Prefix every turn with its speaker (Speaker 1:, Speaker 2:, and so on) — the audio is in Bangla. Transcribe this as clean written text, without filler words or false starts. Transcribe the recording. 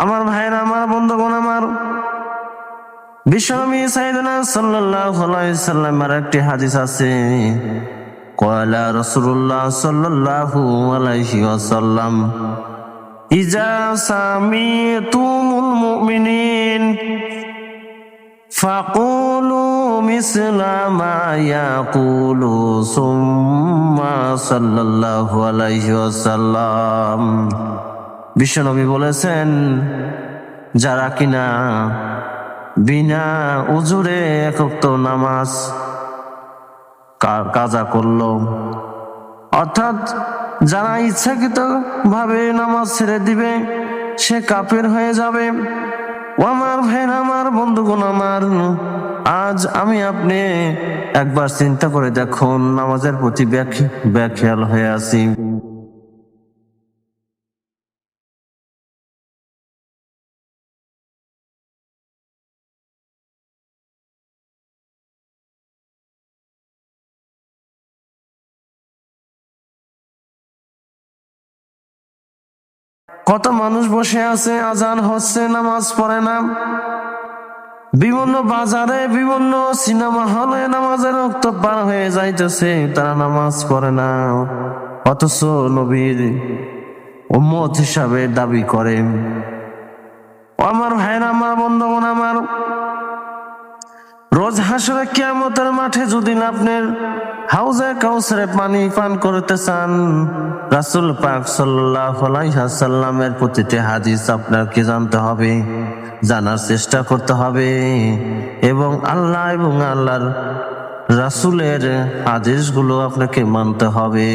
Speaker 1: আমার ভাইরা, আমার বন্ধুগণ, আমার বিশ্বনবী সাইয়েদনা সাল্লাল্লাহু আলাইহি সাল্লামের একটি হাদিস আছে। ক্বালা রাসূলুল্লাহ সাল্লাল্লাহু আলাইহি ওয়াসাল্লাম, ইজা সামিতুমুল মুমিনিন ফাকুলু মিসলা মা ইয়াকুলু সুম্মা সাল্লাল্লাহু আলাইহি ওয়াসাল্লাম। বিশ্বনবী বলেছেন, যারা কিনা বিনা উজুরে এক ওয়াক্ত নামাজ কাজা করলো, অর্থাৎ যারা ইচ্ছাকৃত ভাবে নামাজ ছেড়ে দিবে, সে কাফের হয়ে যাবে। ও আমার ভাইরা, আমার বন্ধুগণ, আমার আজ আমি আপনি একবার চিন্তা করে দেখুন, নামাজের প্রতি ব্যাখেয়াল হয়ে আছি। কত মানুষ বসে আছে, আজান হচ্ছে, নামাজ পড়ে না। বিভিন্ন বাজারে, বিভিন্ন সিনেমা হলে নামাজের ওয়াক্ত পার হয়ে যাইতেছে, তারা নামাজ পড়ে না, অথচ নবীর উম্মত হিসাবে দাবি করে। আমার ভাইরা, আমার বন্ধুগণ, আমার রোজ হাসরে কিয়ামতের মাঠে যদি আপনার হাউজে কাউসারে পানি পান করতে চান, রাসূল পাক সাল্লাল্লাহু আলাইহি ওয়াসাল্লামের প্রতিটি হাদিস আপনাকে জানতে হবে, জানার চেষ্টা করতে হবে, এবং আল্লাহ এবং আল্লাহর রাসূলের হাদিসগুলো আপনাকে মানতে হবে।